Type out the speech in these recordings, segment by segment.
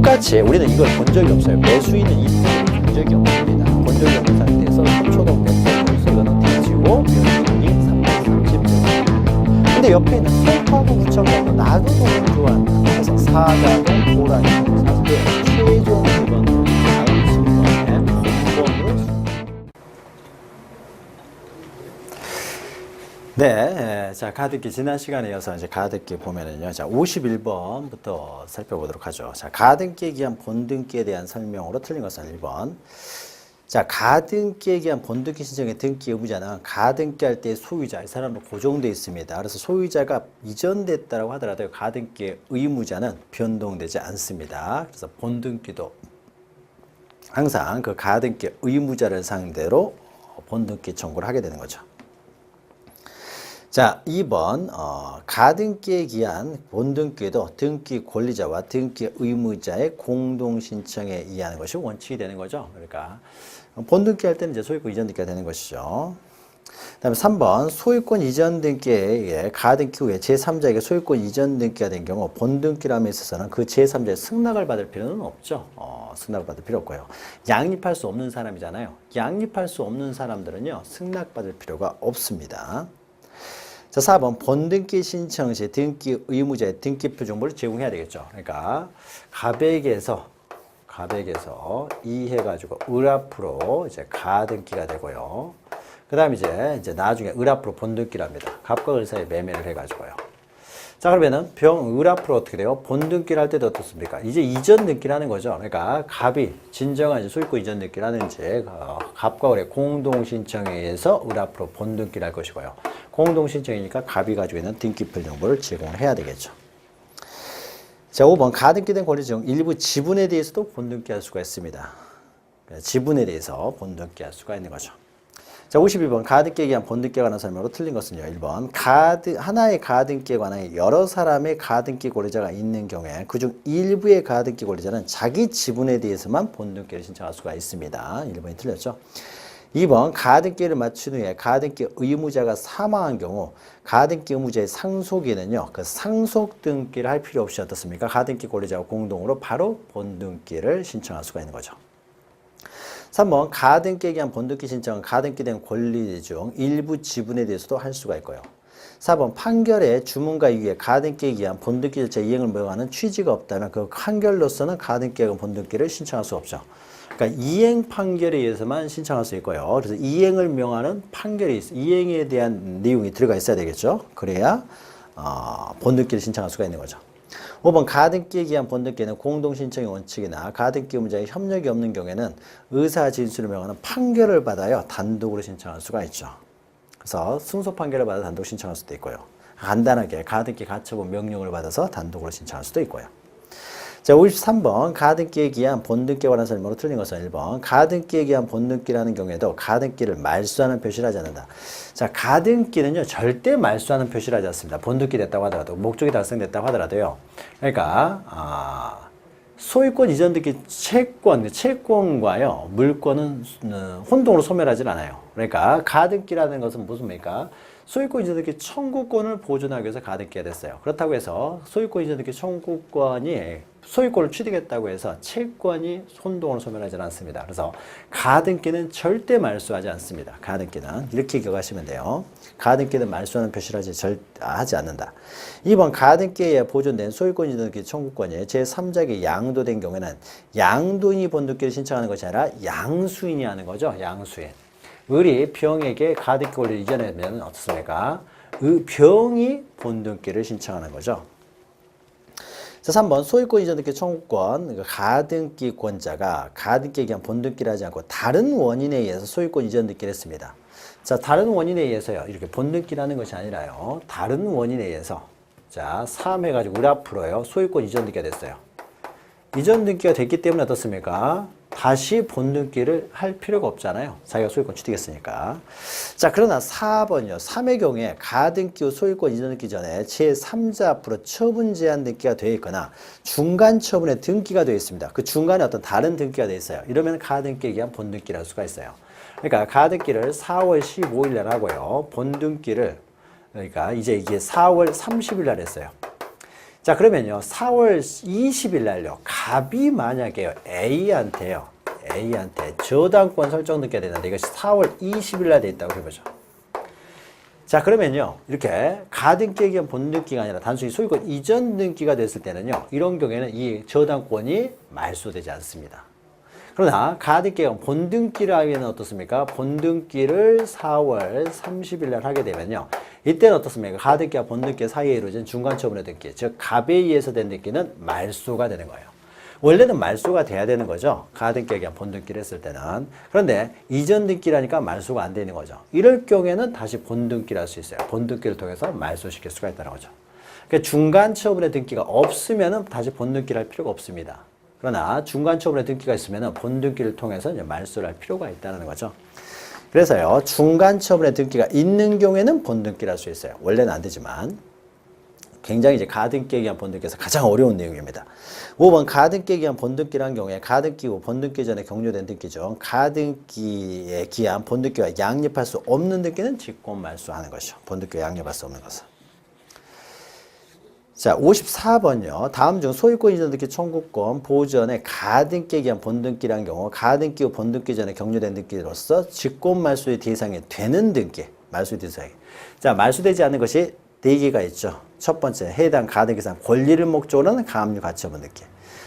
똑같이 우리는 이걸 본 적이 없어요. 매수인은 이 부분을 본 적이 없습니다. 본 적이 없는 상태에서 3초동 100%에서 이거는 뒤지고 매수인이 330점. 근데 옆에 있는 소파구 구청장도 나도 너무 좋아한다. 그래서 4자동 고라니 상태 최종 2번으로 다음 순번에 본번으로. 네, 자 가득기 지난 시간에 이어서 이제 가득기 보면은요, 자 51번부터 살펴보도록 하죠. 자 가등기에 기한 본등기에 대한 설명으로 틀린 것은 1번. 자 가등기에 기한 본등기 신청의 등기 의무자는 가등기 할 때 소유자 이 사람도 고정되어 있습니다. 그래서 소유자가 이전됐다고 하더라도 가등기의 의무자는 변동되지 않습니다. 그래서 본등기도 항상 그 가등기 의무자를 상대로 본등기 청구를 하게 되는 거죠. 자, 2번 가등기에 기한 본등기도 등기 권리자와 등기 의무자의 공동 신청에 의하는 것이 원칙이 되는 거죠. 그러니까 본등기 할 때는 이제 소유권 이전 등기가 되는 것이죠. 그다음에 3번 소유권 이전 등기에 가등기 후에 제3자에게 소유권 이전 등기가 된 경우 본등기람에 있어서는 그 제3자의 승낙을 받을 필요는 없죠. 승낙을 받을 필요 없고요. 양립할 수 없는 사람이잖아요. 양립할 수 없는 사람들은요, 승낙받을 필요가 없습니다. 자, 4번 본등기 신청 시 등기 의무자의 등기표 정보를 제공해야 되겠죠. 그러니까 가백에서 이해가지고 을 앞으로 이제 가등기가 되고요. 그다음 이제 나중에 을 앞으로 본등기랍니다. 갑과 을 사이에 매매를 해가지고요. 자, 그러면은 을 앞으로 어떻게 돼요? 본등기를 할 때도 어떻습니까? 이제 이전 등기라는 거죠. 그러니까 갑이 진정한 이제 소유권 이전 등기라든지 갑과 을의 공동 신청에 의해서 을 앞으로 본등기를 할 것이고요. 공동 신청이니까 갑이 가지고 있는 등기표 정보를 제공해야 되겠죠. 자, 5번 가등기된 권리 중 일부 지분에 대해서도 본등기할 수가 있습니다. 지분에 대해서 본등기할 수가 있는 거죠. 자, 52번 가등기에 관한 본등기에 관한 설명으로 틀린 것은요. 1번 하나의 가등기에 관한 여러 사람의 가등기 권리자가 있는 경우에 그중 일부의 가등기 권리자는 자기 지분에 대해서만 본등기를 신청할 수가 있습니다. 1번이 틀렸죠. 2번 가등기를 마친 후에 가등기 의무자가 사망한 경우 가등기 의무자의 상속인은요, 그 상속 등기를 할 필요 없이 어떻습니까? 가등기 권리자와 공동으로 바로 본등기를 신청할 수가 있는 거죠. 3번 가등기에 기한 본등기 신청은 가등기된 권리 중 일부 지분에 대해서도 할 수가 있고요. 4번 판결에 주문과 이후에 가등기에 기한 본등기 절차 이행을 명하는 취지가 없다면 그 판결로서는 가등기에 관한 본등기를 신청할 수 없죠. 그러니까 이행 판결에 의해서만 신청할 수 있고요. 그래서 이행을 명하는 판결이 이행에 대한 내용이 들어가 있어야 되겠죠. 그래야 본등기를 신청할 수가 있는 거죠. 5번 가등기에 기한 본등기는 공동신청의 원칙이나 가등기 의무자의 협력이 없는 경우에는 의사 진술을 명하는 판결을 받아요. 단독으로 신청할 수가 있죠. 그래서 승소 판결을 받아 단독 신청할 수도 있고요. 간단하게 가등기 가처분 명령을 받아서 단독으로 신청할 수도 있고요. 자, 53번 가등기에 기한 본등기에 관한 설명으로 틀린 것은 1번 가등기에 기한 본등기라는 경우에도 가등기를 말소하는 표시를 하지 않는다. 자, 가등기는요 절대 말소하는 표시를 하지 않습니다. 본등기 됐다고 하더라도 목적이 달성됐다고 하더라도요. 그러니까 소유권 이전 등기 채권과요 물권은 혼동으로 소멸하지 않아요. 그러니까 가등기라는 것은 무슨 말입니까? 소유권 이전 등기 청구권을 보존하기 위해서 가등기가 됐어요. 그렇다고 해서 소유권 이전 등기 청구권이 소유권을 취득했다고 해서 채권이 혼동으로 소멸하지 않습니다. 그래서 가등기는 절대 말소하지 않습니다. 가등기는 이렇게 기억하시면 돼요. 가등기는 말소하는 표시를 하지 않는다. 2번 가등기에 보존된 소유권 이전 등기 청구권이 제3자에게 양도된 경우에는 양도인이 본등기를 신청하는 것이 아니라 양수인이 하는 거죠. 양수인. 을이 병에게 가등기 권리를 이전하면 어떻습니까? 병이 본등기를 신청하는 거죠. 자, 3번 소유권 이전 등기 청구권 가등기권자가 가등기에 기한 본등기를 하지 않고 다른 원인에 의해서 소유권 이전 등기를 했습니다. 자, 다른 원인에 의해서요. 이렇게 본등기라는 것이 아니라요. 다른 원인에 의해서 자, 3 해가지고 을 앞으로요. 소유권 이전 등기가 됐어요. 이전 등기가 됐기 때문에 어떻습니까? 다시 본등기를 할 필요가 없잖아요. 자기가 소유권 취득했으니까. 자, 그러나 4번이요. 3의 경우에 가등기 후 소유권 이전 등기 전에 제3자 앞으로 처분 제한 등기가 되어 있거나 중간 처분에 등기가 되어 있습니다. 그 중간에 어떤 다른 등기가 되어 있어요. 이러면 가등기에 의한 본등기를 할 수가 있어요. 그러니까 가등기를 4월 15일 날 하고요. 본등기를 그러니까 이제 이게 4월 30일 날 했어요. 자, 그러면요. 4월 20일 날요. 갑이 만약에 A한테 저당권 설정 등기가 되는데 이것이 4월 20일 날 돼 있다고 해보죠. 자, 그러면요. 이렇게 가등기에 의한 본등기가 아니라 단순히 소유권 이전 등기가 됐을 때는요. 이런 경우에는 이 저당권이 말소되지 않습니다. 그러나 가등기에 의한 본등기를 하기에는 어떻습니까? 본등기를 4월 30일 날 하게 되면요. 이때는 어떻습니까? 가등기와 본등기 사이에 이루어진 중간처분의 등기, 즉 갑에 의해서 된 등기는 말소가 되는 거예요. 원래는 말소가 돼야 되는 거죠. 가등기에 의한 본등기를 했을 때는. 그런데 이전 등기라니까 말소가 안 되는 거죠. 이럴 경우에는 다시 본등기를 할 수 있어요. 본등기를 통해서 말소시킬 수가 있다는 거죠. 그러니까 중간 처분의 등기가 없으면 다시 본등기를 할 필요가 없습니다. 그러나 중간 처분의 등기가 있으면 본등기를 통해서 이제 말소를 할 필요가 있다는 거죠. 그래서요, 중간 처분의 등기가 있는 경우에는 본등기를 할 수 있어요. 원래는 안 되지만. 굉장히 이제 가등기에 의한 본등기에서 가장 어려운 내용입니다. 5번 가등기에 의한 본등기라는 경우에 가등기 후 본등기 전에 격려된 등기 중 가등기에 기한 본등기와 양립할 수 없는 등기는 직권말소하는 것이죠. 본등기와 양립할 수 없는 것은. 자, 54번요. 다음 중 소유권 이전 등기 청구권 보전에 가등기에 의한 본등기라는 경우 가등기 후 본등기 전에 격려된 등기로서 직권말소의 대상이 되는 등기. 말소의 대상이. 자, 말소되지 않는 것이 4개가 있죠. 첫 번째, 해당 가등기상 권리를 목적으로 하는 가압류 가처분 등기.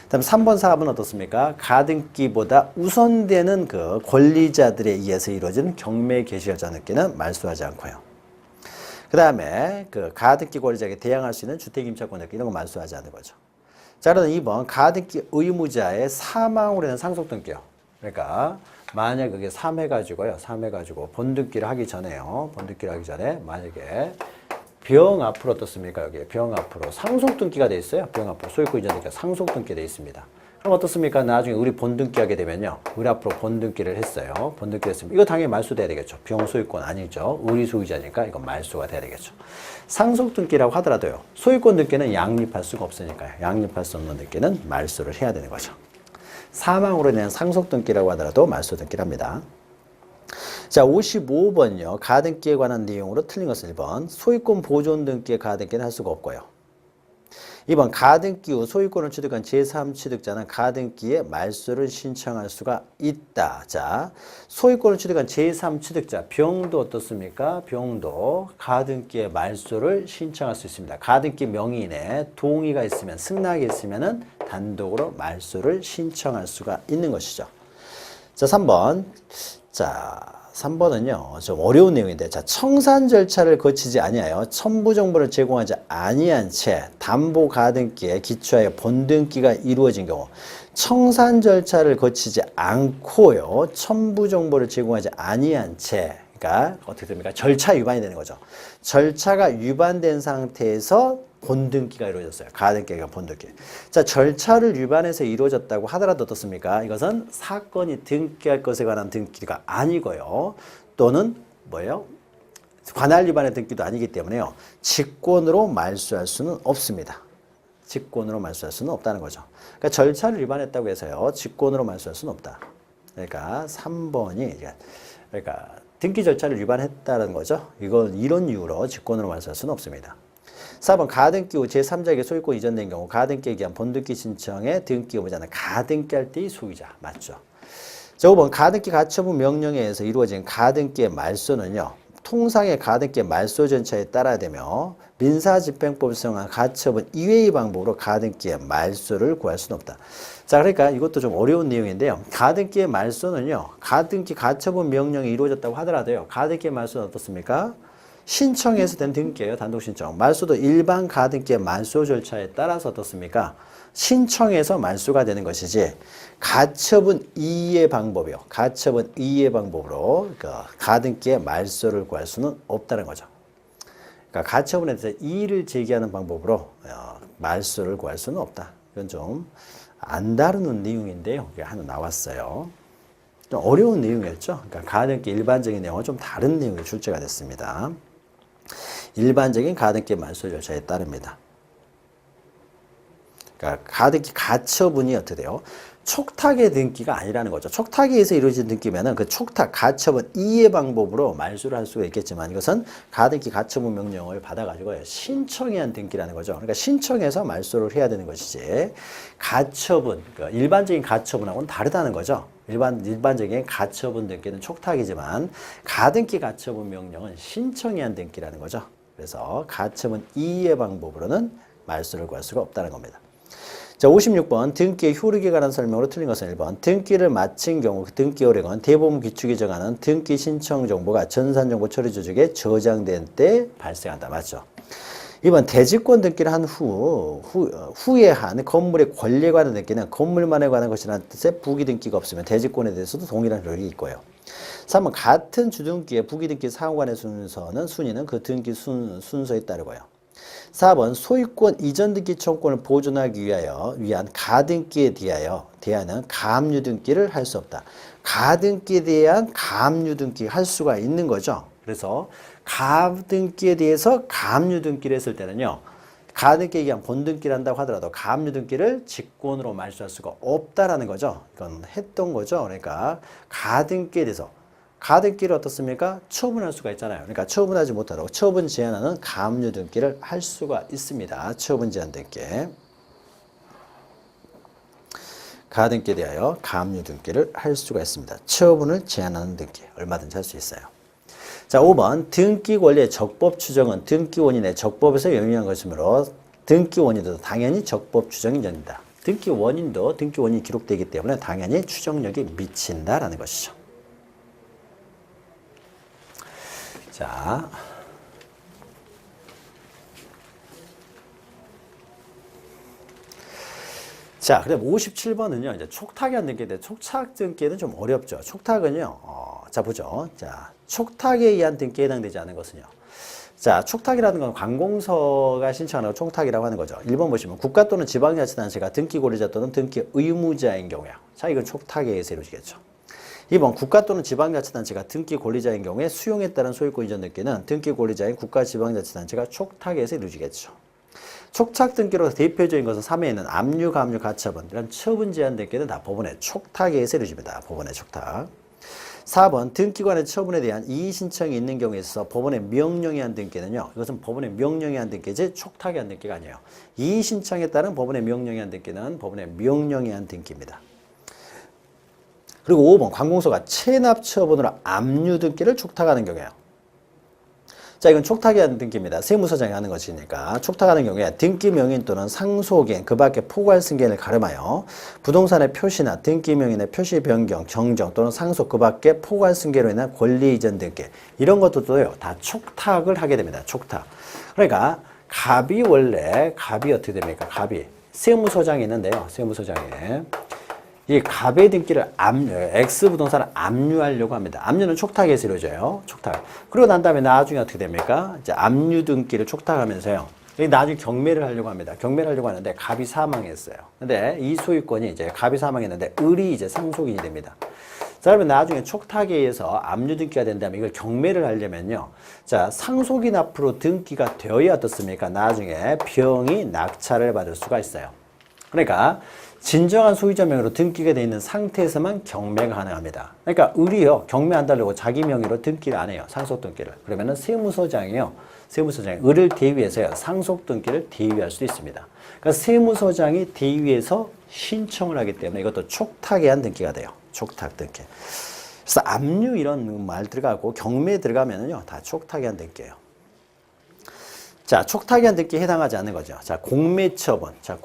다음 3번, 4번 어떻습니까? 가등기보다 우선되는 그 권리자들에 의해서 이루어지는 경매 개시결정 등기는 말소하지 않고요. 그 다음에 그 가등기 권리자에게 대항할 수 있는 주택임차권 등기 이런 거 말소하지 않는 거죠. 자, 그럼 2번 가등기 의무자의 사망으로 인한 상속 등기요. 그러니까 만약 그게 삼해가지고 본등기를 하기 전에요. 본등기를 하기 전에 만약에 병 앞으로 어떻습니까? 여기 병 앞으로 상속 등기가 돼 있어요. 병 앞으로 소유권 이전 등기가 상속 등기가 돼 있습니다. 그럼 어떻습니까? 나중에 우리 본등기 하게 되면요. 우리 앞으로 본등기를 했어요. 본등기를 했으면 이거 당연히 말소돼야 되겠죠. 병 소유권 아니죠. 우리 소유자니까 이건 말소가 돼야 되겠죠. 상속 등기라고 하더라도요. 소유권 등기는 양립할 수가 없으니까요. 양립할 수 없는 등기는 말소를 해야 되는 거죠. 사망으로 인한 상속 등기라고 하더라도 말소 등기를 합니다. 자, 55번요. 가등기에 관한 내용으로 틀린 것은 1번. 소유권 보존 등기의 가등기는 할 수가 없고요. 2번. 가등기 후 소유권을 취득한 제3취득자는 가등기에 말소를 신청할 수가 있다. 자, 소유권을 취득한 제3취득자, 병도 어떻습니까? 병도 가등기에 말소를 신청할 수 있습니다. 가등기 명의인의 동의가 있으면, 승낙이 있으면 단독으로 말소를 신청할 수가 있는 것이죠. 자, 3번. 자, 3번은요, 좀 어려운 내용인데, 자, 청산 절차를 거치지 아니하여 첨부 정보를 제공하지 아니한 채 담보 가등기에 기초하여 본등기가 이루어진 경우, 청산 절차를 거치지 않고요, 첨부 정보를 제공하지 아니한 채, 그러니까 어떻게 됩니까? 절차 위반이 되는 거죠. 절차가 위반된 상태에서 본등기가 이루어졌어요. 가등기가 본등기. 자, 절차를 위반해서 이루어졌다고 하더라도 어떻습니까? 이것은 사건이 등기할 것에 관한 등기가 아니고요. 또는 뭐예요? 관할 위반의 등기도 아니기 때문에요. 직권으로 말소할 수는 없습니다. 직권으로 말소할 수는 없다는 거죠. 그러니까 절차를 위반했다고 해서요. 직권으로 말소할 수는 없다. 그러니까 3번이 그러니까 등기 절차를 위반했다는 거죠. 이건 이런 이유로 직권으로 말소할 수는 없습니다. 4번 가등기 후 제3자에게 소유권 이전된 경우 가등기에 의한 본등기 신청에 등기 의무자는 가등기할 때의 소유자. 맞죠? 자, 5번 가등기 가처분 명령에 의해서 이루어진 가등기의 말소는요. 통상의 가등기의 말소 절차에 따라야 되며 민사집행법을 사용한 가처분 이외의 방법으로 가등기의 말소를 구할 수는 없다. 자, 그러니까 이것도 좀 어려운 내용인데요. 가등기의 말소는요. 가등기 가처분 명령이 이루어졌다고 하더라도요. 가등기의 말소는 어떻습니까? 신청해서 된 등기예요. 단독 신청. 말소도 일반 가등기의 말소 절차에 따라서 어떻습니까? 신청해서 말소가 되는 것이지 가처분 이의 방법이요. 가처분 이의 방법으로 가등기의 말소를 구할 수는 없다는 거죠. 그러니까 가처분에 대해서 이의를 제기하는 방법으로 말소를 구할 수는 없다. 이건 좀 안 다루는 내용인데요. 이게 하나 나왔어요. 좀 어려운 내용이었죠. 그러니까 가등기 일반적인 내용은 좀 다른 내용이 출제가 됐습니다. 일반적인 가등기 말소 절차에 따릅니다. 그러니까 가등기 가처분이 어떻게 돼요? 촉탁의 등기가 아니라는 거죠. 촉탁에 의해서 이루어진 등기면은 그 촉탁 가처분 이해 방법으로 말소를 할 수가 있겠지만 이것은 가등기 가처분 명령을 받아가지고 신청해야 한 등기라는 거죠. 그러니까 신청해서 말소를 해야 되는 것이지 가처분, 그러니까 일반적인 가처분하고는 다르다는 거죠. 일반적인 가처분 등기는 촉탁이지만 가등기 가처분 명령은 신청해야 한 등기라는 거죠. 그래서 가처분 이해 방법으로는 말소를 구할 수가 없다는 겁니다. 자, 56번 등기의 효력에 관한 설명으로 틀린 것은 1번 등기를 마친 경우 그 등기 효력은 대법원 기축이 정하는 등기 신청 정보가 전산정보 처리 조직에 저장된 때 발생한다. 맞죠? 2번 대지권 등기를 한 후에 한 건물의 권리에 관한 등기는 건물만에 관한 것이라는 뜻의 부기 등기가 없으면 대지권에 대해서도 동일한 효력이 있고요. 3번 같은 주등기의 부기 등기 사후관의 순위는 그 등기 순서에 따르고요. 4번 소유권 이전 등기 청구권을 보존하기 위한 가등기에 대하여는 가압류 등기를 할 수 없다. 가등기에 대한 가압류 등기 할 수가 있는 거죠. 그래서 가등기에 대해서 가압류 등기를 했을 때는요. 가등기에 의한 본등기를 한다고 하더라도 가압류 등기를 직권으로 말소할 수가 없다라는 거죠. 이건 했던 거죠. 그러니까 가등기에 대해서 가등기를 어떻습니까? 처분할 수가 있잖아요. 그러니까 처분하지 못하도록 처분 제한하는 가압류 등기를 할 수가 있습니다. 처분 제한 등기. 가등기에 대하여 가압류 등기를 할 수가 있습니다. 처분을 제한하는 등기. 얼마든지 할 수 있어요. 자, 5번 등기 권리의 적법 추정은 등기 원인의 적법에서 영위한 것이므로 등기 원인도 당연히 적법 추정이 인정된다. 등기 원인이 기록되기 때문에 당연히 추정력이 미친다라는 것이죠. 자, 그럼 57번은요, 이제 촉탁이 안 등기인데, 촉탁 등기는 좀 어렵죠. 촉탁은요, 자, 보죠. 자, 촉탁에 의한 등기에 해당되지 않은 것은요. 자, 촉탁이라는 건 관공서가 신청하는 걸 촉탁이라고 하는 거죠. 1번 보시면 국가 또는 지방자치단체가 등기 권리자 또는 등기 의무자인 경우야. 자, 이건 촉탁에 의해서 이루어지겠죠. 2번 국가 또는 지방자치단체가 등기 권리자인 경우에 수용에 따른 소유권 이전 등기는 등기 권리자인 국가 지방자치단체가 촉탁에서 이루어지겠죠. 촉탁 등기로 대표적인 것은 3회에 있는 압류, 가압류, 가처분 이런 처분 제한 등기는 다 법원의 촉탁에서 이루어집니다. 법원의 촉탁. 4번 등기관의 처분에 대한 이의 신청이 있는 경우에 있어서 법원의 명령에 한 등기는요. 이것은 법원의 명령에 한 등기지 촉탁에 한 등기가 아니에요. 이의 신청에 따른 법원의 명령에 한 등기는 법원의 명령에 한 등기입니다. 그리고 5번 관공서가 체납 처분으로 압류 등기를 촉탁하는 경우에요. 자, 이건 촉탁에 하는 등기입니다. 세무서장이 하는 것이니까 촉탁하는 경우에 등기 명인 또는 상속인 그 밖에 포괄 승계를 가름하여 부동산의 표시나 등기 명인의 표시 변경, 정정 또는 상속 그 밖에 포괄 승계로 인한 권리 이전 등기 이런 것들도요 다 촉탁을 하게 됩니다. 촉탁. 그러니까 갑이 어떻게 됩니까? 갑이 세무서장이 있는데요. 세무서장에 이 갑의 등기를 X부동산을 압류하려고 합니다. 압류는 촉탁에서 이루어져요. 촉탁. 그리고 난 다음에 나중에 어떻게 됩니까? 이제 압류 등기를 촉탁하면서요. 나중에 경매를 하려고 합니다. 경매를 하려고 하는데 갑이 사망했어요. 근데 이 소유권이 이제 갑이 사망했는데 을이 이제 상속인이 됩니다. 자, 그러면 나중에 촉탁에 의해서 압류 등기가 된다면 이걸 경매를 하려면요. 자, 상속인 앞으로 등기가 되어야 어떻습니까? 나중에 병이 낙찰을 받을 수가 있어요. 그러니까 진정한 소유자 명의로 등기가 되어 있는 상태에서만 경매가 가능합니다. 그러니까 을이요 경매한다고 자기 명의로 등기를 안 해요. 상속 등기를. 그러면은 세무서장이 을을 대위해서요 상속 등기를 대위할 수도 있습니다. 그러니까 세무서장이 대위해서 신청을 하기 때문에 이것도 촉탁에 한 등기가 돼요. 촉탁 등기. 그래서 압류 이런 말 들어가고 경매에 들어가면은요 다 촉탁에 한 등기예요. 자, 촉탁에 한 등기에 해당하지 않는 거죠. 자, 공매처분. 자,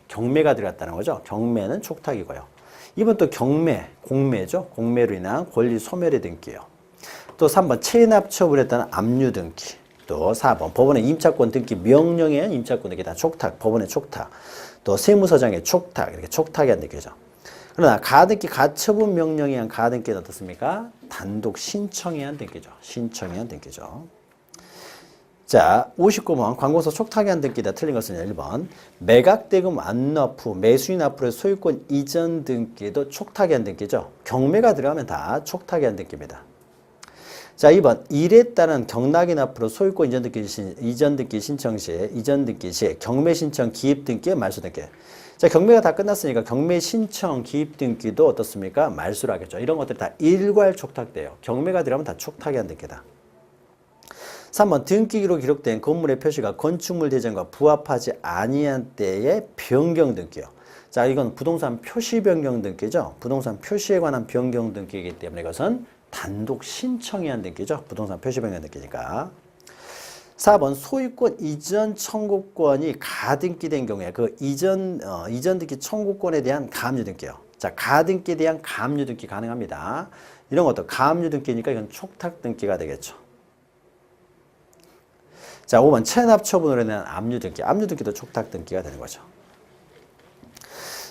경매가 들어갔다는 거죠. 경매는 촉탁이고요. 이번 또 공매죠. 공매로 인한 권리 소멸의 등기예요. 또 3번 체납 처분에 따른 압류 등기. 또 4번 법원의 임차권 등기 명령에 의한 임차권 등기 다 촉탁, 법원의 촉탁. 또 세무서장의 촉탁, 이렇게 촉탁에 한 등기죠. 그러나 가등기 가처분 명령에 의한 가등기는 어떻습니까? 단독 신청에 의한 등기죠. 신청에 의한 등기죠. 자, 59번 관공서 촉탁에 한 등기다. 틀린 것은 1번 매각대금 완납 후 매수인 앞으로의 소유권 이전 등기도 촉탁에 한 등기죠. 경매가 들어가면 다 촉탁에 한 등기입니다. 자, 2번. 일에 따른 경락인 앞으로 소유권 이전 등기 신청 시, 이전 등기 시 경매 신청 기입 등기의 말소 등기. 자, 경매가 다 끝났으니까 경매 신청 기입 등기도 어떻습니까? 말소를 하겠죠. 이런 것들이 다 일괄 촉탁돼요. 경매가 들어가면 다 촉탁이 한 등기다. 3번. 등기기로 기록된 건물의 표시가 건축물 대장과 부합하지 아니한 때의 변경 등기요. 자, 이건 부동산 표시 변경 등기죠. 부동산 표시에 관한 변경 등기이기 때문에 이것은 단독 신청에 한 등기죠. 부동산 표시 변경 등기니까. 4번. 소유권 이전 청구권이 가등기된 경우에 그 이전 등기 청구권에 대한 가압류 등기요. 자, 가등기에 대한 가압류 등기 가능합니다. 이런 것도 가압류 등기니까 이건 촉탁 등기가 되겠죠. 자, 5번. 체납 처분으로 인한 압류 등기. 압류 등기도 촉탁 등기가 되는 거죠.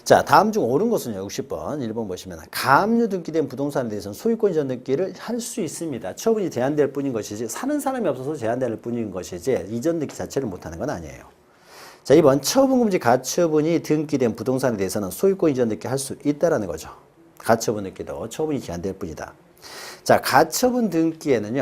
자, 다음 중 옳은 것은요. 60번. 1번 보시면 가압류 등기된 부동산에 대해서는 소유권 이전 등기를 할 수 있습니다. 처분이 제한될 뿐인 것이지 사는 사람이 없어서 제한될 뿐인 것이지 이전 등기 자체를 못하는 건 아니에요. 자, 2번. 처분금지 가처분이 등기된 부동산에 대해서는 소유권 이전 등기 할 수 있다라는 거죠. 가처분 등기도 처분이 제한될 뿐이다. 자, 가처분 등기에는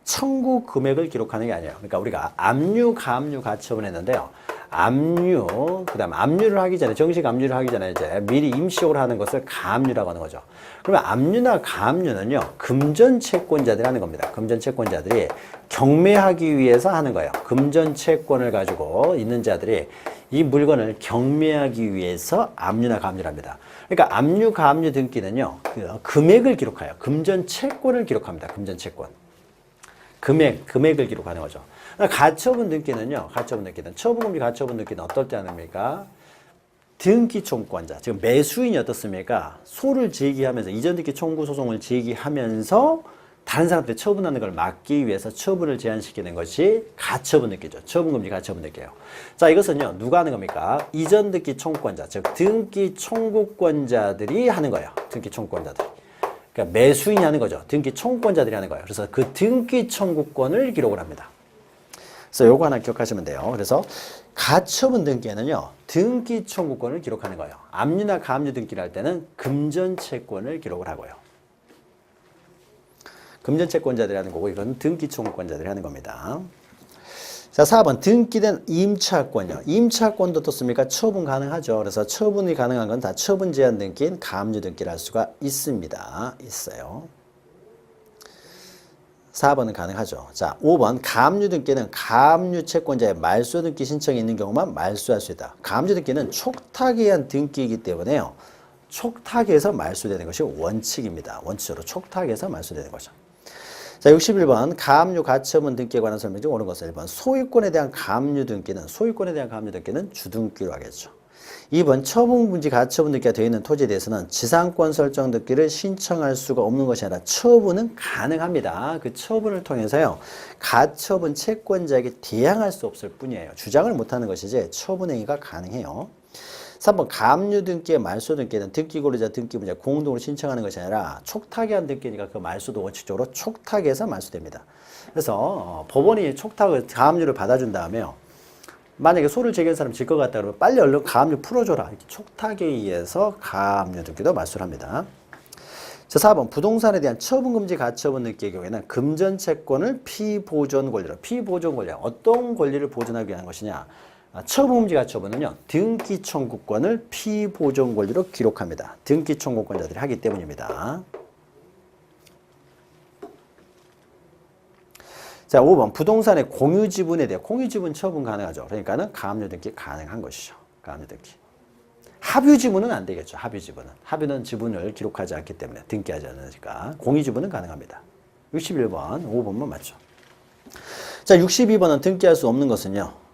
청구 금액을 기록하는 게 아니에요. 그러니까 우리가 압류, 가압류, 가처분 했는데요. 압류, 그 다음 압류를 하기 전에, 정식 압류를 하기 전에 이제 미리 임시적으로 하는 것을 가압류라고 하는 거죠. 그러면 압류나 가압류는요, 금전 채권자들이 하는 겁니다. 금전 채권자들이 경매하기 위해서 하는 거예요. 금전 채권을 가지고 있는 자들이 이 물건을 경매하기 위해서 압류나 가압류를 합니다. 그러니까 압류, 가압류 등기는요, 금액을 기록해요. 금전 채권을 기록합니다. 금전 채권. 금액을 기록하는 거죠. 가처분 등기는요, 처분금지 가처분 등기는 어떨 때 합니까? 등기 청구권자, 지금 매수인이 어떻습니까? 소를 제기하면서, 이전 등기 청구 소송을 제기하면서 다른 사람한테 처분하는 걸 막기 위해서 처분을 제한시키는 것이 가처분 등기죠. 처분금지 가처분 등기예요. 자, 이것은요, 누가 하는 겁니까? 이전 등기 청구권자, 즉 등기 청구권자들이 하는 거예요. 등기 청구권자들. 그러니까 매수인이 하는 거죠. 등기 청구권자들이 하는 거예요. 그래서 그 등기 청구권을 기록을 합니다. 그래서 요거 하나 기억하시면 돼요. 그래서 가처분 등기에는요, 등기 청구권을 기록하는 거예요. 압류나 가압류 등기를 할 때는 금전 채권을 기록을 하고요. 금전 채권자들이 하는 거고, 이건 등기 청구권자들이 하는 겁니다. 자, 4번. 등기된 임차권이요. 임차권도 어떻습니까? 처분 가능하죠. 그래서 처분이 가능한 건 다 처분 제한 등기인 가압류 등기를 할 수가 있습니다. 있어요. 4번은 가능하죠. 자, 5번. 가압류 등기는 가압류 채권자의 말소 등기 신청이 있는 경우만 말소할 수 있다. 가압류 등기는 촉탁에 의한 등기이기 때문에요. 촉탁에서 말소되는 것이 원칙입니다. 원칙으로 촉탁에서 말소되는 거죠. 자, 61번. 가압류 가처분 등기에 관한 설명 중 옳은 것은 1번. 소유권에 대한 가압류 등기는 주등기로 하겠죠. 2번. 처분금지 가처분 등기가 되어 있는 토지에 대해서는 지상권 설정 등기를 신청할 수가 없는 것이 아니라 처분은 가능합니다. 그 처분을 통해서요, 가처분 채권자에게 대항할 수 없을 뿐이에요. 주장을 못하는 것이지 처분 행위가 가능해요. 3번. 가압류 등기의 말소 등기는 등기권리자 등기분자 공동으로 신청하는 것이 아니라 촉탁에 한 등기니까 그 말소도 원칙적으로 촉탁에서 말소됩니다. 그래서 법원이 가압류를 받아준 다음에요, 만약에 소를 제기한 사람이 질 것 같다 그러면 빨리 얼른 가압류 풀어줘라. 이렇게 촉탁에 의해서 가압류 등기도 말소를 합니다. 자, 4번. 부동산에 대한 처분금지 가처분 등기의 경우에는 금전채권을 피보존 권리로. 피보존 권리. 어떤 권리를 보존하기 위한 것이냐. 처분금지 가처분은요, 등기 청구권을 피보존 권리로 기록합니다. 등기 청구권자들이 하기 때문입니다. 자, 5번. 부동산의 공유지분에 대해 공유지분 처분 가능하죠. 그러니까는 가압류 등기 가능한 것이죠. 가압류 등기. 합유지분은 안 되겠죠. 합유지분은. 합유는 지분을 기록하지 않기 때문에 등기하지 않으니까 공유지분은 가능합니다. 61번, 5번만 맞죠. 자, 62번은 등기할 수 없는 것은요,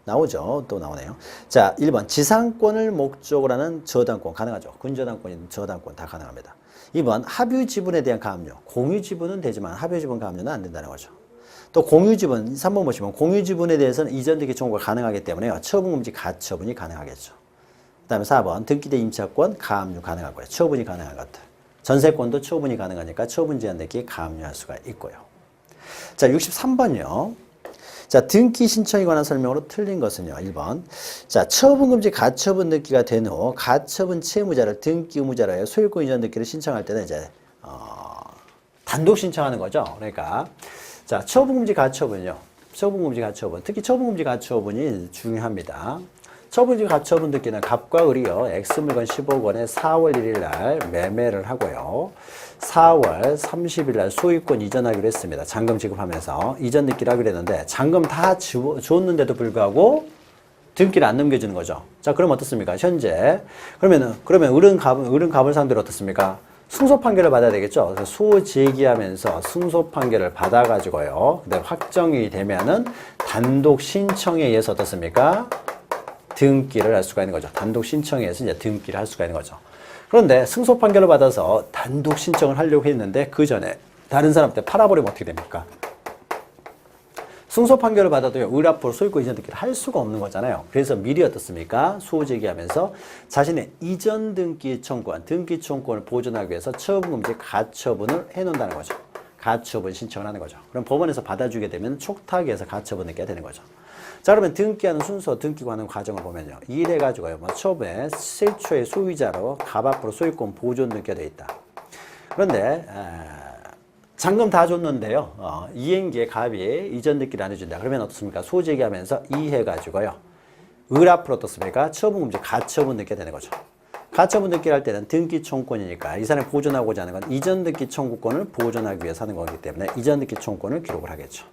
나오죠. 또 나오네요. 자, 1번. 지상권을 목적으로 하는 저당권 가능하죠. 근저당권이든 저당권 다 가능합니다. 2번. 합유지분에 대한 가압류. 공유지분은 되지만 합유지분 가압류는 안 된다는 거죠. 또 공유지분, 3번 보시면 공유지분에 대해서는 이전 등기 청구가 가능하기 때문에요, 처분금지 가처분이 가능하겠죠. 그 다음에 4번. 등기된 임차권 가압류 가능하고요. 처분이 가능한 것들. 전세권도 처분이 가능하니까 처분 제한 등기 가압류할 수가 있고요. 자, 63번이요. 자, 등기 신청에 관한 설명으로 틀린 것은요, 1번. 자, 처분금지 가처분 등기가 된 후 가처분 채무자를 등기 의무자로 해 소유권 이전 등기를 신청할 때는 이제 단독 신청하는 거죠. 그러니까 자, 처분금지 가처분이요. 처분금지 가처분. 특히 처분금지 가처분이 중요합니다. 처분금지 가처분 듣기는 갑과 을이요. X물건 10억 원에 4월 1일 날 매매를 하고요. 4월 30일 날 소유권 이전하기로 했습니다. 잔금 지급하면서 이전 등기를 하기로 했는데 잔금 다 줬는데도 불구하고 등기를 안 넘겨주는 거죠. 자, 그럼 어떻습니까? 현재 그러면 을은 갑을 상대로 어떻습니까? 승소 판결을 받아야 되겠죠. 그래서 소제기하면서 승소 판결을 받아가지고요. 근데 확정이 되면은 단독 신청에 의해서 어떻습니까? 등기를 할 수가 있는 거죠. 단독 신청에 의해서 이제 등기를 할 수가 있는 거죠. 그런데 승소 판결을 받아서 단독 신청을 하려고 했는데 그 전에 다른 사람한테 팔아버리면 어떻게 됩니까? 승소 판결을 받아도요, 을 앞으로 소유권 이전 등기를 할 수가 없는 거잖아요. 그래서 미리 어떻습니까? 소제기하면서 자신의 이전 등기 청구한 등기 청구권을 보존하기 위해서 처분금지 가처분을 해놓는다는 거죠. 가처분 신청을 하는 거죠. 그럼 법원에서 받아주게 되면 촉탁에서 가처분 등기가 되는 거죠. 자, 그러면 등기하는 순서, 등기고 하는 과정을 보면요. 이래가지고요, 처음에 최초의 소유자로 갑 앞으로 소유권 보존 등기가 되어 있다. 그런데, 잔금 다 줬는데요. 이행기에 갑이 이전 등기를 안 해준다. 그러면 어떻습니까? 소제기하면서 이해가지고요. 을 앞으로 어떻습니까? 처분금지 가처분 등기가 되는 거죠. 가처분 등기를 할 때는 등기 청구권이니까 이 사람이 보존하고자 하는 건 이전 등기 청구권을 보존하기 위해서 하는 거기 때문에 이전 등기 청구권을 기록을 하겠죠.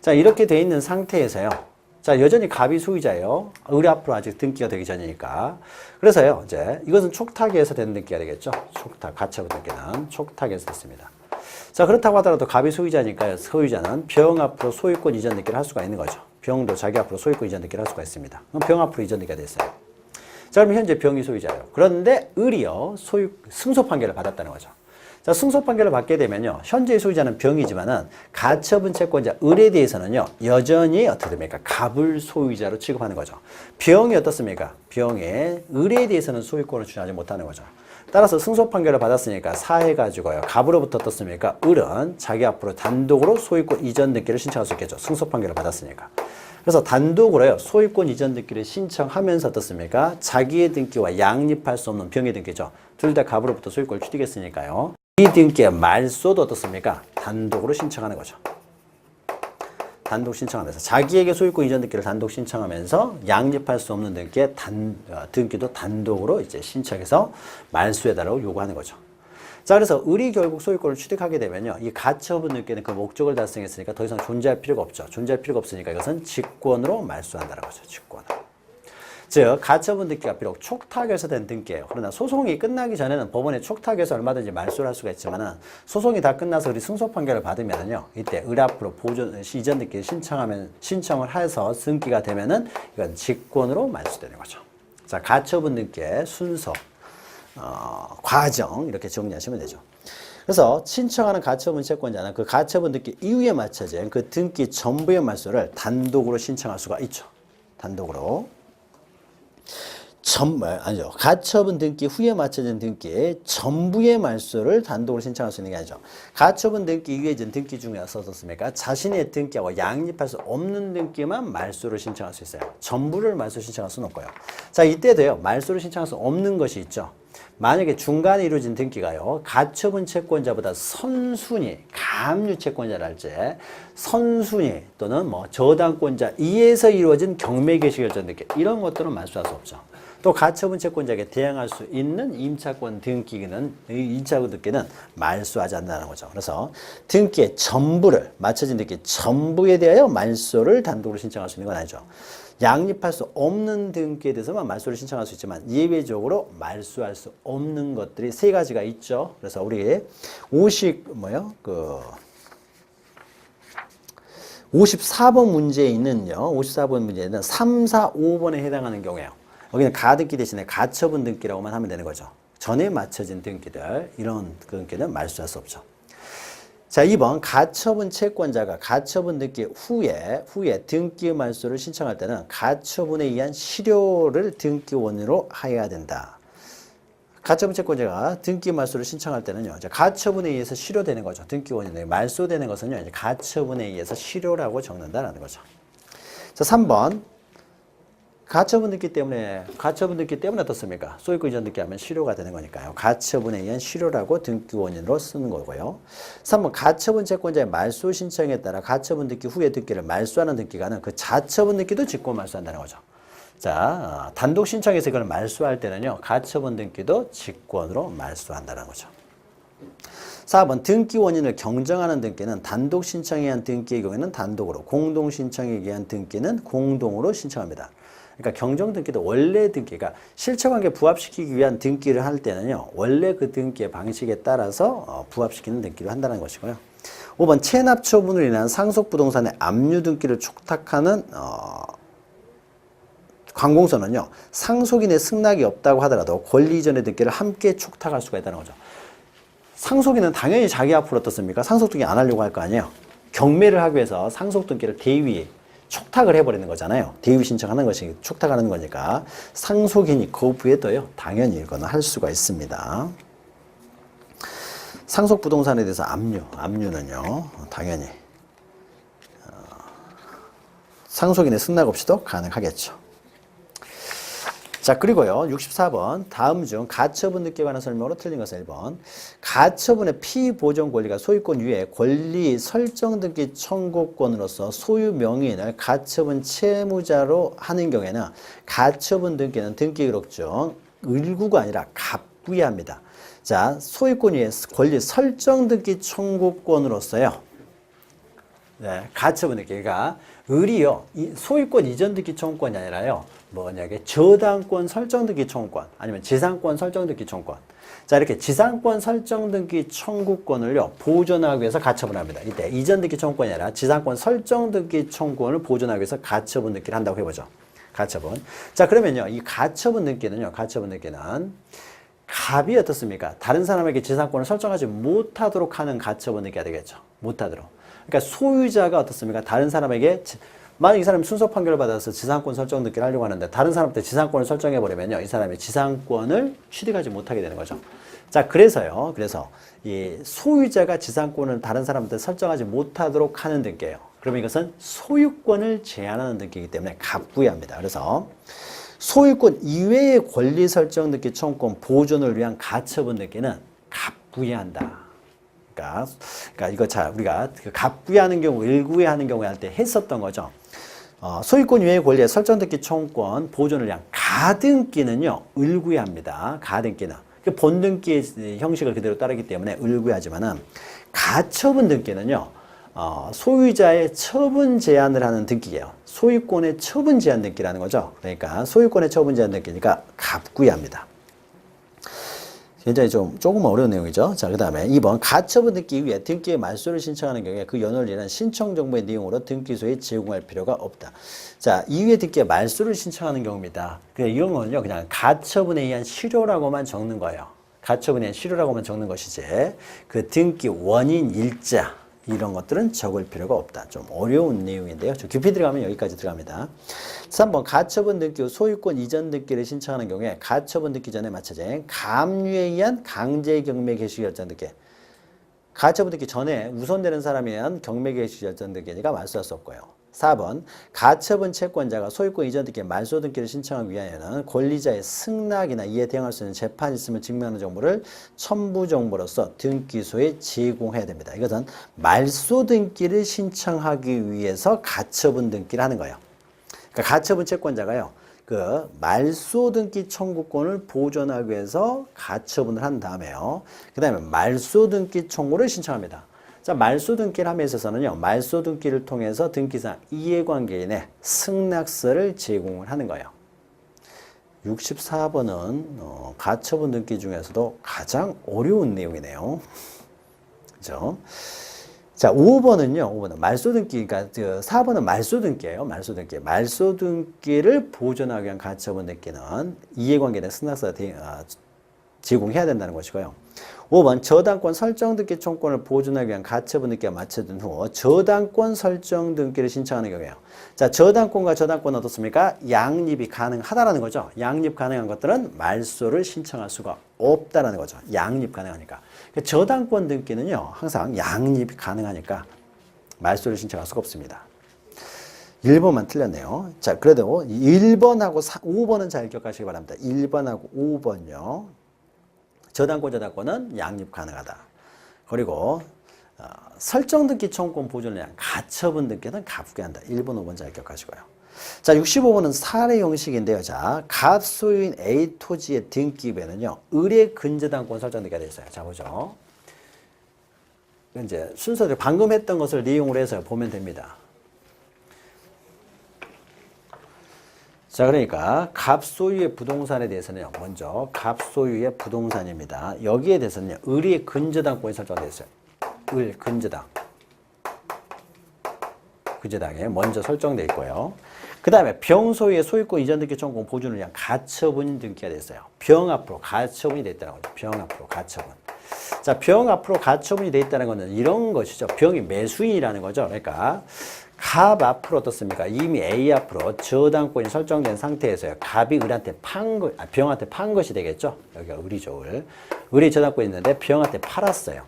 자, 이렇게 돼 있는 상태에서요. 자, 여전히 갑이 소유자예요. 을 앞으로 아직 등기가 되기 전이니까. 그래서요, 이제 이것은 촉탁에서 되는 등기가 되겠죠. 촉탁, 가처분 등기는 촉탁에서 됐습니다. 자, 그렇다고 하더라도 갑이 소유자니까 소유자는 병 앞으로 소유권 이전 등기를 할 수가 있는 거죠. 병도 자기 앞으로 소유권 이전 등기를 할 수가 있습니다. 그럼 병 앞으로 이전 등기가 됐어요. 자, 그러면 현재 병이 소유자예요. 그런데 을이요, 승소 판결을 받았다는 거죠. 자, 승소 판결을 받게 되면요, 현재 소유자는 병이지만은 가처분 채권자 을에 대해서는요, 여전히 어떻게 됩니까? 갑을 소유자로 취급하는 거죠. 병이 어떻습니까? 병에 을에 대해서는 소유권을 주장하지 못하는 거죠. 따라서 승소 판결을 받았으니까 사해가지고요, 갑으로부터 어떻습니까? 을은 자기 앞으로 단독으로 소유권 이전 등기를 신청할 수 있겠죠. 승소 판결을 받았으니까. 그래서 단독으로요, 소유권 이전 등기를 신청하면서 어떻습니까? 자기의 등기와 양립할 수 없는 병의 등기죠. 둘 다 갑으로부터 소유권을 취득했으니까요. 이 등기의 말소도 어떻습니까? 단독으로 신청하는 거죠. 단독 신청하면서 자기에게 소유권 이전 등기를 단독 신청하면서 양립할 수 없는 등기의 등기도 단독으로 이제 신청해서 말소해달라고 요구하는 거죠. 자, 그래서 을이 결국 소유권을 취득하게 되면요, 이 가처분 등기는 그 목적을 달성했으니까 더 이상 존재할 필요가 없죠. 존재할 필요가 없으니까 이것은 직권으로 말소한다는 거죠. 직권으로. 즉, 가처분 등기가 비록 촉탁에서 된 등기예요. 그러나 소송이 끝나기 전에는 법원에 촉탁에서 얼마든지 말소를 할 수가 있지만은 소송이 다 끝나서 우리 승소 판결을 받으면은요, 이때 을 앞으로 보존 이전 등기를 신청을 해서 등기가 되면은 이건 직권으로 말소되는 거죠. 자, 가처분 등기의 순서, 과정 이렇게 정리하시면 되죠. 그래서 신청하는 가처분 채권자는 그 가처분 등기 이후에 맞춰진 그 등기 전부의 말소를 단독으로 신청할 수가 있죠. 단독으로. 아니죠. 가처분 등기 후에 맞춰진 등기의 전부의 말소를 단독으로 신청할 수 있는 게 아니죠. 가처분 등기 이후에 진 등기 중에 어떻습니까? 자신의 등기하고 양립할 수 없는 등기만 말소를 신청할 수 있어요. 전부를 말소 신청할 수는 없고요. 자, 이때도요, 말소를 신청할 수 없는 것이 있죠. 만약에 중간에 이루어진 등기가요, 가처분 채권자보다 선순위, 가압류 채권자랄지 선순위 또는 뭐 저당권자 이에서 이루어진 경매 개시 결정 등기, 이런 것들은 말소할 수 없죠. 또 가처분 채권자에게 대항할 수 있는 임차권 등기는, 임차권 등기는 말소하지 않는다는 거죠. 그래서 등기의 전부를, 맞춰진 등기 전부에 대하여 말소를 단독으로 신청할 수 있는 건 아니죠. 양립할 수 없는 등기에 대해서만 말소를 신청할 수 있지만 예외적으로 말소할 수 없는 것들이 세 가지가 있죠. 그래서 우리 54번 문제에 있는요. 54번 문제에는 3, 4, 5번에 해당하는 경우에요. 여기는 가등기 대신에 가처분 등기라고만 하면 되는 거죠. 전에 맞춰진 등기들, 이런 등기는 말소할 수 없죠. 자, 2번 가처분 채권자가 가처분 등기 후에 등기 말소를 신청할 때는 가처분에 의한 실효를 등기원으로 하여야 된다. 가처분 채권자가 등기 말소를 신청할 때는요, 가처분에 의해서 실효되는 거죠. 등기원인데 말소되는 것은요, 이제 가처분에 의해서 실효라고 적는다라는 거죠. 자, 3번 가처분 등기 때문에 어떻습니까? 소유권 이전 등기 하면 실효가 되는 거니까요. 가처분에 의한 실효라고 등기 원인으로 쓰는 거고요. 3번 가처분 채권자의 말소 신청에 따라 가처분 등기 후에 등기를 말소하는 등기가는 그 자처분 등기도 직권 말소한다는 거죠. 자, 단독 신청해서 이걸 말소할 때는요. 가처분 등기도 직권으로 말소한다는 거죠. 4번 등기 원인을 경정하는 등기는 단독 신청에 의한 등기의 경우에는 단독으로, 공동 신청에 의한 등기는 공동으로 신청합니다. 그러니까 경정 등기도 원래 등기가 실체관계 부합시키기 위한 등기를 할 때는요. 원래 그 등기의 방식에 따라서 부합시키는 등기를 한다는 것이고요. 5번 체납 처분으로 인한 상속부동산의 압류 등기를 촉탁하는 관공서는요. 상속인의 승낙이 없다고 하더라도 권리 이전의 등기를 함께 촉탁할 수가 있다는 거죠. 상속인은 당연히 자기 앞으로 어떻습니까? 상속 등기 안 하려고 할 거 아니에요. 경매를 하기 위해서 상속 등기를 대위에 촉탁을 해버리는 거잖아요. 대위 신청하는 것이 촉탁하는 거니까 상속인이 거부해도요. 당연히 이거는 할 수가 있습니다. 상속 부동산에 대해서 압류는요. 당연히 상속인의 승낙 없이도 가능하겠죠. 자, 그리고요. 64번 다음 중 가처분 등기에 관한 설명으로 틀린 것은 1번 가처분의 피보존 권리가 소유권 위에 권리 설정 등기 청구권으로서 소유 명의인을 가처분 채무자로 하는 경우에는 가처분 등기는 등기 기록 중 을구가 아니라 갑구에 합니다. 자, 소유권 위에 권리 설정 등기 청구권으로서요. 네, 가처분 등기가 을이요. 소유권 이전 등기 청구권이 아니라요. 뭐냐게 저당권 설정 등기 청구권 아니면 지상권 설정 등기 청구권. 자, 이렇게 지상권 설정 등기 청구권을요. 보존하기 위해서 가처분을 합니다. 이때 이전 등기 청구권이 아니라 지상권 설정 등기 청구권을 보존하기 위해서 가처분 등기를 한다고 해보죠. 가처분. 자, 그러면요. 이 가처분 등기는 갑이 어떻습니까? 다른 사람에게 지상권을 설정하지 못하도록 하는 가처분 등기가 되겠죠. 못하도록. 그러니까 소유자가 어떻습니까? 다른 사람에게 만약 이 사람이 순서 판결을 받아서 지상권 설정 등기를 하려고 하는데 다른 사람한테 지상권을 설정해버리면요. 이 사람이 지상권을 취득하지 못하게 되는 거죠. 자, 그래서 이 소유자가 지상권을 다른 사람한테 설정하지 못하도록 하는 등기예요. 그러면 이것은 소유권을 제한하는 등기이기 때문에 갑구의합니다. 그래서 소유권 이외의 권리 설정 등기 청구권 보존을 위한 가처분 등기는 갑구의한다. 그러니까 이거 자 우리가 갑구의하는 경우, 을구의하는 경우에 할 때 했었던 거죠. 소유권 이외의 권리의 설정 등기 청구권 보존을 위한 가등기는요 을구의합니다. 가등기는 본등기의 형식을 그대로 따르기 때문에 을구의하지만은 가처분 등기는요 소유자의 처분 제한을 하는 등기예요. 소유권의 처분 제한 등기라는 거죠. 그러니까 소유권의 처분 제한 등기니까 갑구의합니다. 굉장히 조금 어려운 내용이죠. 자, 그 다음에 2번 가처분 등기 위에 등기의 말소를 신청하는 경우에 그 연호를 위한 신청 정보의 내용으로 등기소에 제공할 필요가 없다. 자, 이후에 등기의 말소를 신청하는 경우입니다. 이런 거는요, 그냥 가처분에 의한 실효라고만 적는 거예요. 가처분에 의한 실효라고만 적는 것이지, 그 등기 원인 일자, 이런 것들은 적을 필요가 없다. 좀 어려운 내용인데요. 좀 깊이 들어가면 여기까지 들어갑니다. 3번 가처분 등기 후 소유권 이전 등기를 신청하는 경우에 가처분 등기 전에 마쳐진 감유에 의한 강제 경매 개시 결정 등기. 가처분 등기 전에 우선되는 사람에 의한 경매 개시 결정 등기니까 말소할 수 없고요. 4번 가처분 채권자가 소유권 이전 등기 말소 등기를 신청하기 위하여는 권리자의 승낙이나 이에 대응할 수 있는 재판이 있음을 증명하는 정보를 첨부 정보로서 등기소에 제공해야 됩니다. 이것은 말소 등기를 신청하기 위해서 가처분 등기를 하는 거예요. 그러니까 가처분 채권자가요. 그 말소 등기 청구권을 보존하기 위해서 가처분을 한 다음에요. 그 다음에 말소 등기 청구를 신청합니다. 자, 말소 등기를 함에 있어서는요, 말소 등기를 통해서 등기상 이해관계인의 승낙서를 제공을 하는 거예요. 64번은 가처분 등기 중에서도 가장 어려운 내용이네요. 그죠? 자, 5번은 말소 등기, 그러니까 4번은 말소 등기예요. 말소 등기. 말소 등기를 보존하기 위한 가처분 등기는 이해관계인의 승낙서 제공해야 된다는 것이고요. 5번 저당권 설정 등기 청구권을 보존하기 위한 가처분 등기가 마쳐진 후 저당권 설정 등기를 신청하는 경우에요. 자, 저당권과 저당권은 어떻습니까? 양립이 가능하다라는 거죠. 양립 가능한 것들은 말소를 신청할 수가 없다라는 거죠. 양립 가능하니까. 저당권 등기는요, 항상 양립이 가능하니까 말소를 신청할 수가 없습니다. 1번만 틀렸네요. 자, 그래도 1번하고 5번은 잘 기억하시기 바랍니다. 1번하고 5번요. 저당권은 양립 가능하다. 그리고 설정 등기 청구권 보존을 위한 가처분 등기는 가부게 한다. 1번, 5번 잘 기억하시고요. 자, 65번은 사례 형식인데요. 자, 갑소유인 A 토지의 등기부에는요, 의뢰 근저당권 설정되게 되어 있어요. 자, 보죠. 이제 순서대로 방금 했던 것을 이용을 해서 보면 됩니다. 자, 그러니까 갑소유의 부동산에 대해서는요, 먼저 갑소유의 부동산입니다. 여기에 대해서는요, 의뢰 근저당권이 설정되어 있어요. 근저당에 먼저 설정되어 있고요. 그 다음에 병소유의 소유권 이전 등기 청구권 보존을 위한 가처분 등기가 됐어요. 병 앞으로 가처분이 됐다는 거죠. 병 앞으로 가처분. 자, 병 앞으로 가처분이 돼 있다는 것은 이런 것이죠. 병이 매수인이라는 거죠. 그러니까 갑 앞으로 어떻습니까? 이미 A 앞으로 저당권이 설정된 상태에서요. 갑이 을한테 병한테 판 것이 되겠죠. 여기가 을이죠. 을이 저당권이 있는데 병한테 팔았어요.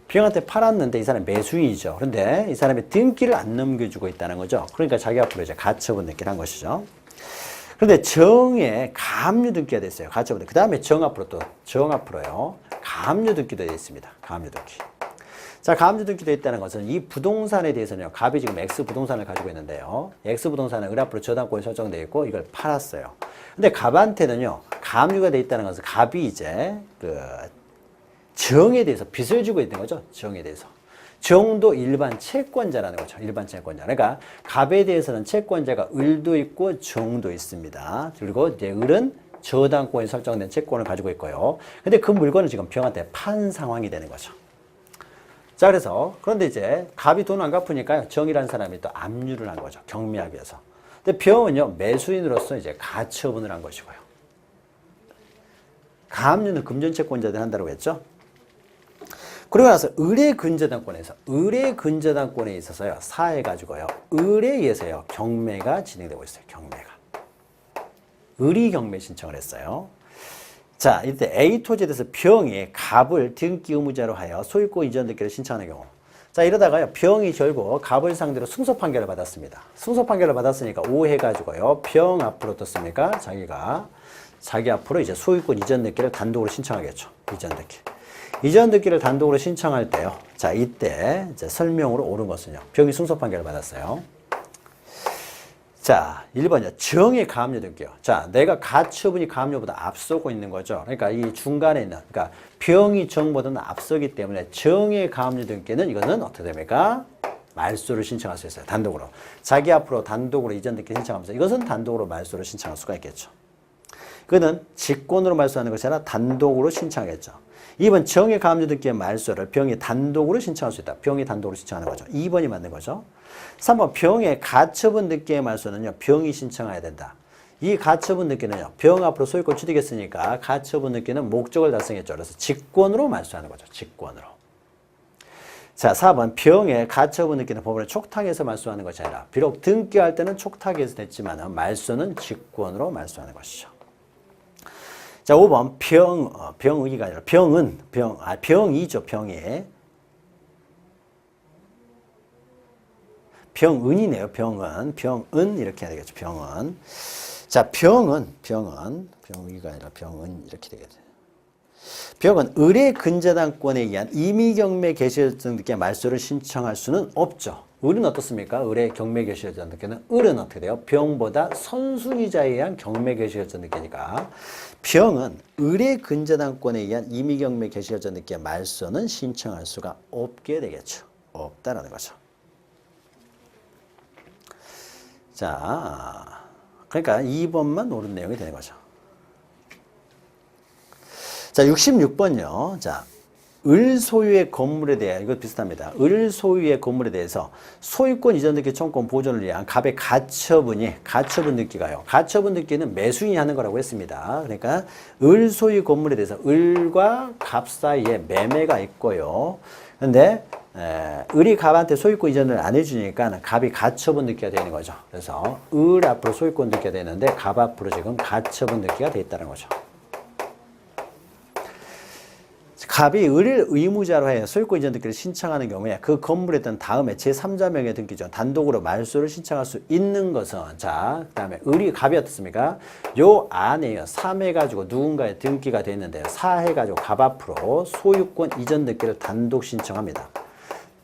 병한테 팔았는데 이 사람이 매수인이죠. 그런데 이 사람이 등기를 안 넘겨주고 있다는 거죠. 그러니까 자기 앞으로 이제 가처분 등기를 한 것이죠. 그런데 정에 가압류 등기가 됐어요. 가처분. 그 다음에 정 앞으로요. 가압류 등기도 되어 있습니다. 가압류 등기. 자, 가압류 등기도 있다는 것은 이 부동산에 대해서는요. 갑이 지금 X 부동산을 가지고 있는데요. X 부동산은 을 앞으로 저당권이 설정되어 있고 이걸 팔았어요. 근데 갑한테는요. 가압류가 되어 있다는 것은 갑이 이제 정에 대해서 빚을 지고 있는 거죠. 정에 대해서. 정도 일반 채권자라는 거죠. 일반 채권자. 그러니까 갑에 대해서는 채권자가 을도 있고 정도 있습니다. 그리고 이제 을은 저당권이 설정된 채권을 가지고 있고요. 근데 그 물건을 지금 병한테 판 상황이 되는 거죠. 자, 그런데 이제 갑이 돈 안 갚으니까요. 정이라는 사람이 또 압류를 한 거죠. 경매하기 위해서. 근데 병은요, 매수인으로서 이제 가처분을 한 것이고요. 가압류는 금전채권자들 한다고 했죠. 그러고 나서 의뢰 근저당권에 있어서요, 사해가지고요, 을에 의해서요, 경매가 진행되고 있어요. 경매가. 을이 경매 신청을 했어요. 자, 이때 A 토지에 대해서 병이 갑을 등기 의무자로 하여 소유권 이전 등기를 신청하는 경우. 자, 이러다가요, 병이 결국 갑을 상대로 승소 판결을 받았습니다. 승소 판결을 받았으니까 오해가지고요, 병 앞으로 어떻습니까? 자기 앞으로 이제 소유권 이전 등기를 단독으로 신청하겠죠. 이전 등기를 단독으로 신청할 때요. 자, 이때 이제 설명으로 옳은 것은요. 병이 승소 판결을 받았어요. 자, 1번이요. 정의 가압류 등기요. 자, 내가 가처분이 가압류보다 앞서고 있는 거죠. 그러니까 이 중간에 있는, 그러니까 병이 정보다는 앞서기 때문에 정의 가압류 등기는 이거는 어떻게 됩니까? 말소를 신청할 수 있어요. 단독으로. 자기 앞으로 단독으로 이전 등기 신청하면서 이것은 단독으로 말소를 신청할 수가 있겠죠. 그거는 직권으로 말소하는 것이 아니라 단독으로 신청하겠죠. 2번 정의 가압류 등기의 말소를 병이 단독으로 신청할 수 있다. 병이 단독으로 신청하는 거죠. 2번이 맞는 거죠. 3번 병의 가처분 등기의 말소는요. 병이 신청해야 된다. 이 가처분 등기는요. 병 앞으로 소유권 취득했으니까 가처분 등기는 목적을 달성했죠. 그래서 직권으로 말소하는 거죠. 직권으로. 자, 4번 병의 가처분 등기는 법원에 촉탁해서 말소하는 것이 아니라 비록 등기할 때는 촉탁해서 됐지만 말소는 직권으로 말소하는 것이죠. 자, 5번 병의가 아니라 병이죠. 병은이네요. 병은 이렇게 해야 되겠죠. 병은. 자, 병의가 아니라 병은 이렇게 되겠죠. 병은 의뢰 근저당권에 의한 임의경매 개시결정 등기의 말소를 신청할 수는 없죠. 을은 어떻습니까? 의뢰 경매 개시결정 등기는 을은 어떻게 돼요? 병보다 선순위자에 의한 경매 개시결정 등기니까 병은 의뢰 근저당권에 의한 임의경매 개시결정 등기의 말소는 신청할 수가 없게 되겠죠. 없다라는 거죠. 자, 그러니까 2번만 옳은 내용이 되는 거죠. 자, 66번요. 자, 을 소유의 건물에 대해, 이거 비슷합니다. 을 소유의 건물에 대해서 소유권 이전 등기 청구권 보존을 위한 갑의 가처분 등기가요. 가처분 등기는 매수인이 하는 거라고 했습니다. 그러니까 을 소유 건물에 대해서 을과 갑 사이에 매매가 있고요. 그런데 을이 갑한테 소유권 이전을 안 해주니까 갑이 가처분 등기가 되는 거죠. 그래서 을 앞으로 소유권 등기가 되는데 갑 앞으로 지금 가처분 등기가 돼 있다는 거죠. 갑이 을을 의무자로 해 소유권 이전 등기를 신청하는 경우에 그 건물에 있던 다음에 제3자 명의 등기죠. 단독으로 말소를 신청할 수 있는 것은 자, 그다음에 을이 갑이 어떻습니까? 요 안에요. 3해가지고 누군가의 등기가 돼 있는데요. 4해가지고 갑 앞으로 소유권 이전 등기를 단독 신청합니다.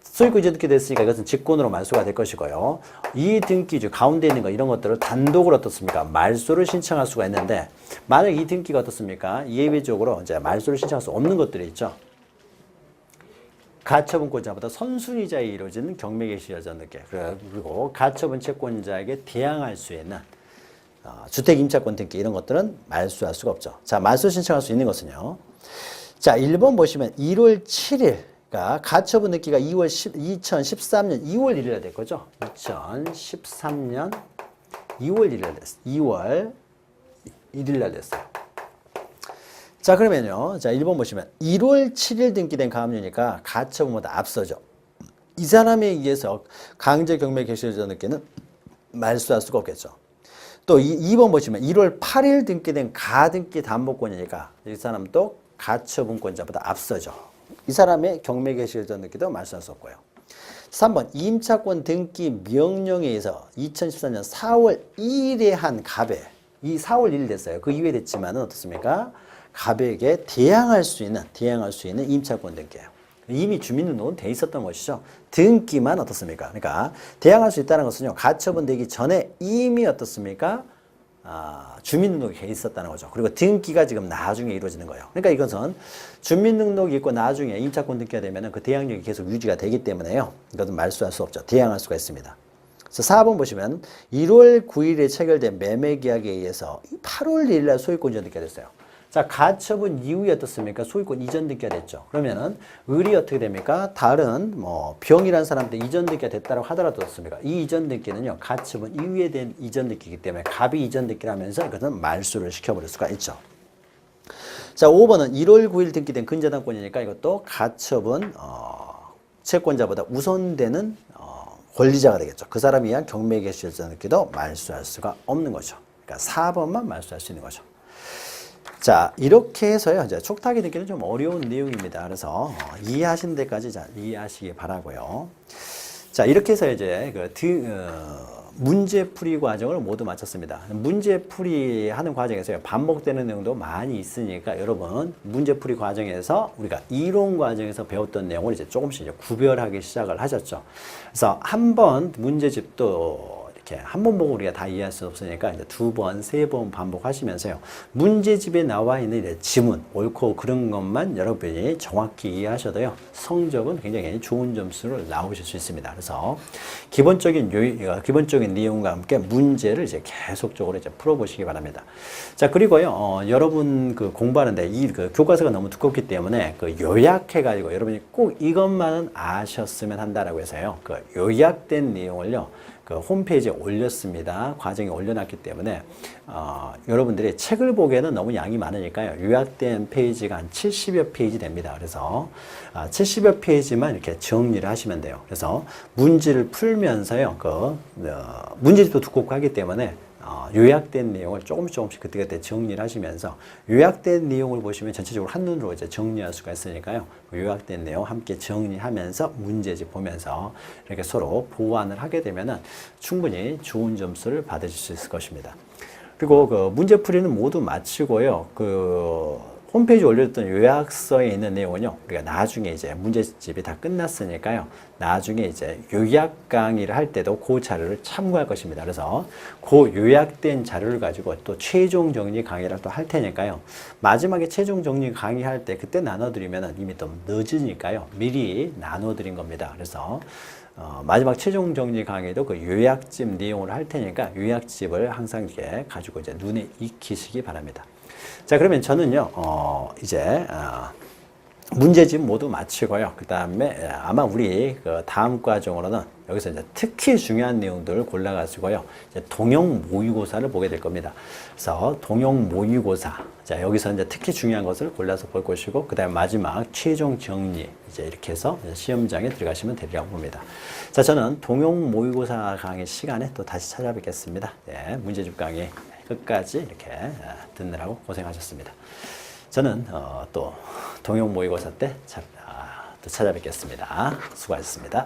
소유권 이전 등기 됐으니까 이것은 직권으로 말소가 될 것이고요. 이 등기주 가운데 있는 거 이런 것들을 단독으로 어떻습니까? 말소를 신청할 수가 있는데 만약 이 등기가 어떻습니까? 예외적으로 이제 말소를 신청할 수 없는 것들이 있죠. 가처분권자보다 선순위자에 이루어지는 경매개시여전 등기 그리고 가처분 채권자에게 대항할 수 있는 주택 임차권 등기 이런 것들은 말소할 수가 없죠. 자, 말소 신청할 수 있는 것은요. 자, 1번 보시면 1월 7일 그러니까 가처분 등기가 2013년 2월 1일에 될 거죠. 2013년 2월 1일에 됐어요. 2월 1일에 됐어요. 자, 그러면요. 자, 1번 보시면 1월 7일 등기된 가압류니까 가처분보다 앞서죠. 이 사람에 의해서 강제 경매 개시여전 등기는 말소할 수가 없겠죠. 또 2번 보시면 1월 8일 등기된 가등기 담보권이니까 이 사람도 가처분권자보다 앞서죠. 이 사람의 경매 개시여전 등기도 말소할 수 없고요. 3번 임차권 등기 명령에 의해서 2014년 4월 2일에 한 갑에 이 4월 1일 됐어요. 그 이후에 됐지만은 어떻습니까? 갑에게 대항할 수 있는 임차권 등기예요. 이미 주민등록은 돼 있었던 것이죠. 등기만 어떻습니까? 그러니까 대항할 수 있다는 것은요. 가처분 되기 전에 이미 어떻습니까? 주민등록이 돼 있었다는 거죠. 그리고 등기가 지금 나중에 이루어지는 거예요. 그러니까 이것은 주민등록이 있고 나중에 임차권 등기가 되면 그 대항력이 계속 유지가 되기 때문에요. 이것은 말소할 수 없죠. 대항할 수가 있습니다. 그래서 4번 보시면 1월 9일에 체결된 매매계약에 의해서 8월 1일 날 소유권 이전 등기가 됐어요. 자, 가처분 이후에 어떻습니까? 소유권 이전 등기가 됐죠. 그러면은 을이 어떻게 됩니까? 다른 병이라는 사람한테 이전 등기가 됐다고 하더라도 어떻습니까? 이 이전 등기는요. 가처분 이후에 된 이전 등기이기 때문에 갑이 이전 등기를 하면서 이것은 말소를 시켜버릴 수가 있죠. 자, 5번은 1월 9일 등기된 근저당권이니까 이것도 가처분 채권자보다 우선되는 권리자가 되겠죠. 그 사람에 의한 경매 개시여전 등기도 말소할 수가 없는 거죠. 그러니까 4번만 말소할 수 있는 거죠. 자, 이렇게 해서요. 이제 촉탁이 듣기는 좀 어려운 내용입니다. 그래서 이해하시는 데까지 이해하시기 바라고요. 자, 이렇게 해서 이제 문제풀이 과정을 모두 마쳤습니다. 문제풀이 하는 과정에서 반복되는 내용도 많이 있으니까 여러분 문제풀이 과정에서 우리가 이론 과정에서 배웠던 내용을 이제 조금씩 이제 구별하기 시작을 하셨죠. 그래서 한번 문제집도 한 번 보고 우리가 다 이해할 수 없으니까 이제 2번, 3번 반복하시면서요. 문제집에 나와 있는 이제 지문, 옳고 그런 것만 여러분이 정확히 이해하셔도요. 성적은 굉장히 좋은 점수를 나오실 수 있습니다. 그래서 기본적인 내용과 함께 문제를 이제 계속적으로 이제 풀어보시기 바랍니다. 자, 그리고요, 여러분 공부하는데 이 교과서가 너무 두껍기 때문에 요약해가지고 여러분이 꼭 이것만은 아셨으면 한다라고 해서요. 요약된 내용을요. 홈페이지에 올렸습니다. 과정에 올려놨기 때문에 여러분들이 책을 보기에는 너무 양이 많으니까요. 요약된 페이지가 한 70여 페이지 됩니다. 그래서 70여 페이지만 이렇게 정리를 하시면 돼요. 그래서 문제를 풀면서요. 문제집도 두껍고 하기 때문에 요약된 내용을 조금씩 그때그때 정리를 하시면서 요약된 내용을 보시면 전체적으로 한눈으로 이제 정리할 수가 있으니까요. 요약된 내용 함께 정리하면서 문제집 보면서 이렇게 서로 보완을 하게 되면은 충분히 좋은 점수를 받으실 수 있을 것입니다. 그리고 문제풀이는 모두 마치고요. 홈페이지에 올려뒀던 요약서에 있는 내용은요, 우리가 나중에 이제 문제집이 다 끝났으니까요, 나중에 이제 요약 강의를 할 때도 그 자료를 참고할 것입니다. 그래서 그 요약된 자료를 가지고 또 최종 정리 강의를 또 할 테니까요, 마지막에 최종 정리 강의할 때 그때 나눠드리면 이미 또 늦으니까요, 미리 나눠드린 겁니다. 그래서 마지막 최종 정리 강의도 요약집 내용을 할 테니까 요약집을 항상 이렇게 가지고 이제 눈에 익히시기 바랍니다. 자, 그러면 저는요, 이제, 문제집 모두 마치고요. 그 다음에 아마 우리 다음 과정으로는 여기서 이제 특히 중요한 내용들을 골라가지고요. 이제 동형 모의고사를 보게 될 겁니다. 그래서 동형 모의고사. 자, 여기서 이제 특히 중요한 것을 골라서 볼 것이고, 그 다음에 마지막 최종 정리. 이제 이렇게 해서 시험장에 들어가시면 되리라고 봅니다. 자, 저는 동형 모의고사 강의 시간에 또 다시 찾아뵙겠습니다. 네, 문제집 강의 끝까지 이렇게 듣느라고 고생하셨습니다. 저는 또 동영 모의고사 때 또 찾아뵙겠습니다. 수고하셨습니다.